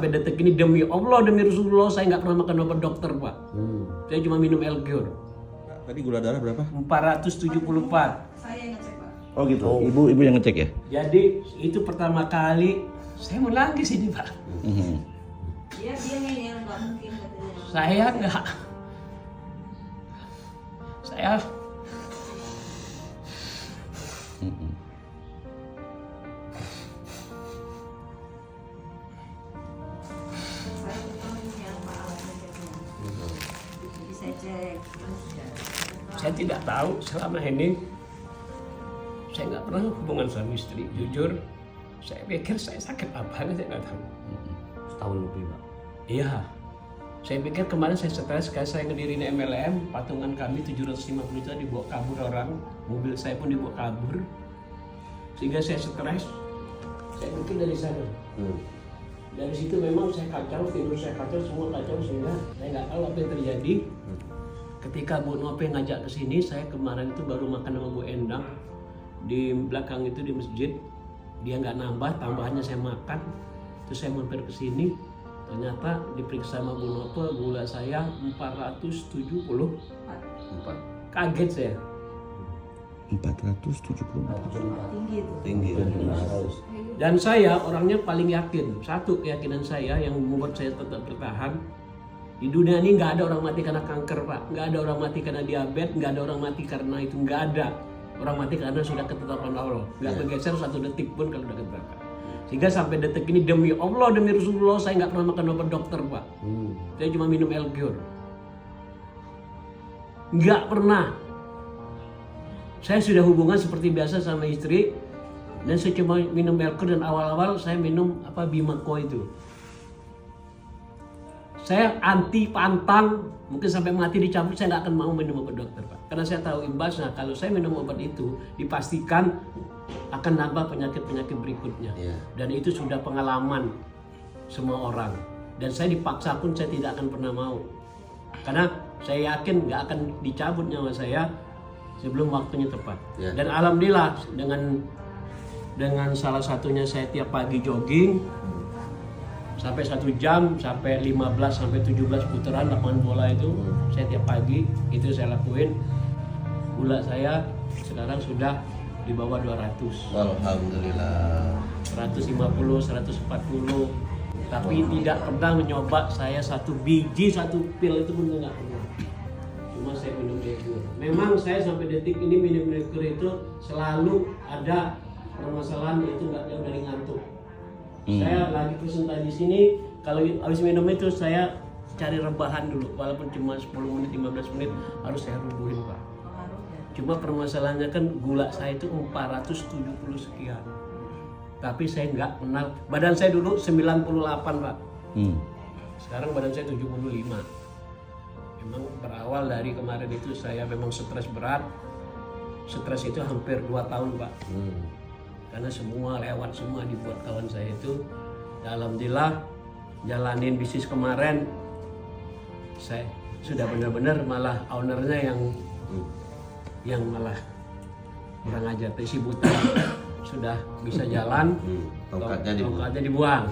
Sampai detik ini demi Allah, demi Rasulullah, saya nggak pernah makan obat dokter, Pak. Saya cuma minum L-Cure. Tadi gula darah berapa? 474. Saya ngecek, Pak. Oh gitu. Ibu yang ngecek ya? Jadi itu pertama kali saya menangis ini, Pak. Dia yang nggak mungkin katanya. Saya nggak. Saya Saya ketemu yang Pak Alan ngeceknya. Jadi saya cek. saya tidak tahu selama ini saya nggak pernah hubungan suami istri. Jujur, saya pikir saya sakit apa, saya nggak tahu. Setahun lebih, Pak. Iya, saya pikir kemarin saya stres kayak saya ngedirin MLM, patungan kami 750 juta dibawa kabur orang, mobil saya pun dibawa kabur, sehingga saya stres. Saya pikir dari sana. Dari situ memang saya kacau, tidur saya kacau, semua kacau, sehingga saya nggak tahu apa yang terjadi. Ketika Bu Nope ngajak ke sini, saya kemarin itu baru makan sama Bu Endang di belakang itu di masjid. Dia nggak nambah, tambahannya saya makan. Terus saya mampir ke sini, ternyata diperiksa sama Bu Nope, gula saya 470. Kaget saya. 474. Tinggi itu. Tinggi. Dan saya orangnya paling yakin. Satu keyakinan saya yang membuat saya tetap bertahan. Di dunia ini nggak ada orang mati karena kanker, Pak. Nggak ada orang mati karena diabetes, nggak ada orang mati karena itu, nggak ada. Orang mati karena sudah ketetapan Allah. Nggak bergeser satu detik pun kalau sudah ketetapan. Sehingga sampai detik ini demi Allah, demi Rasulullah, saya nggak pernah makan obat dokter, Pak. Saya cuma minum L-Cure. Nggak pernah. Saya sudah hubungan seperti biasa sama istri. Dan saya cuma minum L-Cure, dan awal-awal saya minum Bimako itu. Saya anti pantang, mungkin sampai mati dicabut, saya nggak akan mau minum obat dokter, Pak. Karena saya tahu imbasnya, kalau saya minum obat itu, dipastikan akan nambah penyakit-penyakit berikutnya. Dan itu sudah pengalaman semua orang. Dan saya dipaksa pun saya tidak akan pernah mau. Karena saya yakin nggak akan dicabut nyawa saya sebelum waktunya tepat. Dan alhamdulillah dengan salah satunya saya tiap pagi jogging, sampai 1 jam, sampai 15 sampai 17 putaran lapangan bola itu saya tiap pagi itu saya lakuin. Gula saya sekarang sudah di bawah 200. Alhamdulillah. 150, 140. Tapi tidak pernah mencoba saya satu biji, satu pil itu pun enggak pernah. Cuma saya minum L-Cure. Memang saya sampai detik ini minum L-Cure itu selalu ada permasalahan, yaitu nggak jauh dari ngantuk. Saya lagi presentasi di sini, kalau habis minum itu saya cari rebahan dulu, walaupun cuma 10 menit, 15 menit harus saya rebuhin, Pak. Cuma permasalahannya kan gula saya itu 470 sekian. Tapi saya nggak kenal, badan saya dulu 98, Pak. Sekarang badan saya 75. Memang berawal dari kemarin itu saya memang stres berat. Stres itu hampir 2 tahun, Pak. Karena semua lewat, semua dibuat kawan saya itu. Alhamdulillah jalanin bisnis kemarin, saya sudah benar-benar malah ownernya yang malah kurang ajar, si buta sudah bisa jalan, tongkatnya dibuang.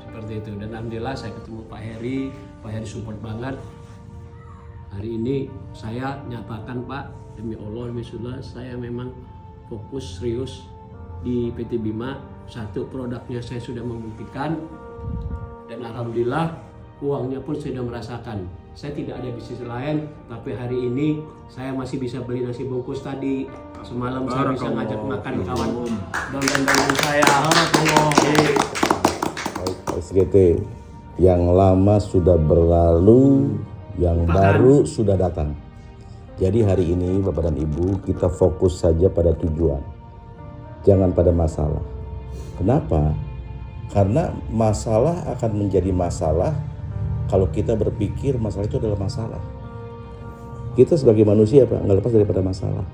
Seperti itu. Dan alhamdulillah saya ketemu Pak Heri support banget. Hari ini saya nyatakan, Pak, demi Allah, demi Rasulullah, saya memang fokus serius di PT Bima. Satu, produknya saya sudah membuktikan, dan alhamdulillah uangnya pun sudah merasakan. Saya tidak ada bisnis lain, tapi hari ini saya masih bisa beli nasi bungkus tadi. Semalam saya bisa ngajak makan kawan dan saya. SGT yang lama sudah berlalu, yang baru sudah datang. Jadi hari ini Bapak dan Ibu, kita fokus saja pada tujuan, jangan pada masalah. Kenapa? Karena masalah akan menjadi masalah kalau kita berpikir masalah itu adalah masalah. Kita sebagai manusia, Pak, nggak lepas daripada masalah.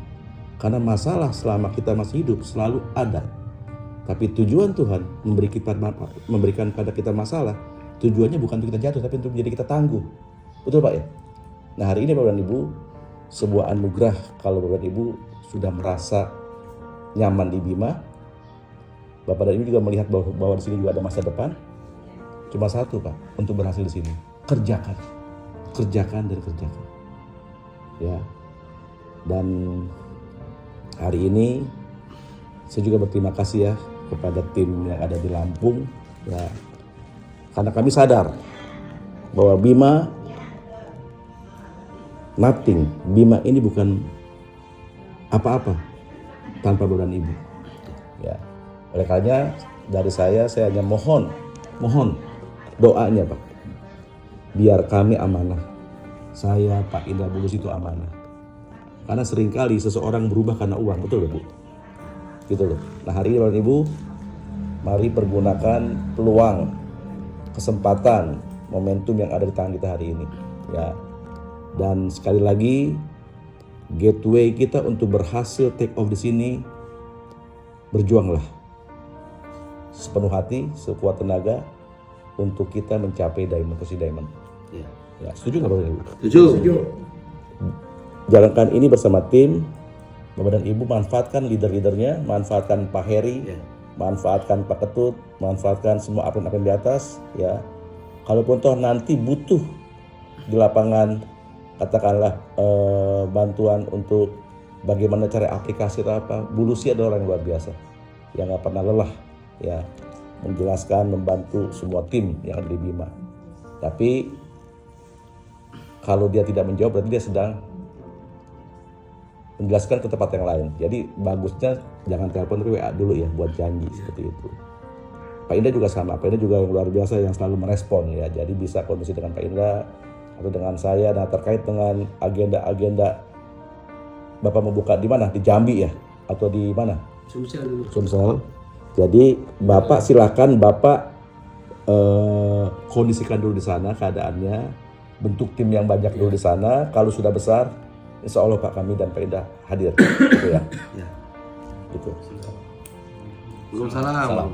Karena masalah selama kita masih hidup selalu ada. Tapi tujuan Tuhan memberikan pada kita masalah, tujuannya bukan untuk kita jatuh, tapi untuk menjadi kita tangguh. Betul, Pak, ya? Nah, hari ini Bapak dan Ibu, sebuah anugerah kalau Bapak dan Ibu sudah merasa nyaman di Bima. Bapak dan Ibu juga melihat bahwa di sini juga ada masa depan. cuma satu Pak, untuk berhasil di sini. Kerjakan dan kerjakan. Ya. Dan hari ini saya juga berterima kasih ya kepada tim yang ada di Lampung ya. Karena kami sadar bahwa Bima nothing, Bima ini bukan apa-apa tanpa Bapak dan Ibu. Ya. Oleh karena dari saya hanya mohon doanya Pak. Biar kami amanah. Saya Pak Indra Bulus itu amanah. Karena seringkali seseorang berubah karena uang, betul Bu? Gitu loh. Nah hari ini Bapak dan Ibu, mari pergunakan peluang, kesempatan, momentum yang ada di tangan kita hari ini. Ya. Dan sekali lagi, gateway kita untuk berhasil take off di sini, berjuanglah sepenuh hati, sekuat tenaga untuk kita mencapai diamond, posisi diamond. Iya. Ya, setuju nggak Bapak dan Ibu? Setuju. Jalankan ini bersama tim. Bapak dan Ibu manfaatkan leader-leadernya, manfaatkan Pak Heri, Iya. manfaatkan Pak Ketut, manfaatkan semua upline-upline di atas. Ya, kalaupun toh nanti butuh di lapangan, katakanlah bantuan untuk bagaimana cara aplikasi atau apa, Bulusi adalah orang yang luar biasa, yang nggak pernah lelah, ya, menjelaskan, membantu semua tim yang ada di Bima. Tapi kalau dia tidak menjawab berarti dia sedang menjelaskan ke tempat yang lain. Jadi bagusnya jangan telepon tapi WA dulu ya buat janji seperti itu. Pak Indra juga sama. Pak Indra juga yang luar biasa yang selalu merespon ya. Jadi bisa kondisi dengan Pak Indra atau dengan saya. Nah terkait dengan agenda-agenda Bapak membuka di mana? Di Jambi ya? Atau di mana? Sumsel dulu. Sumsel. Jadi Bapak silakan Bapak kondisikan dulu di sana keadaannya, bentuk tim yang banyak dulu di sana. Kalau sudah besar, insya Allah Pak kami dan Pak Indra hadir, gitu ya. Ya. Gitu. Waalaikumsalam.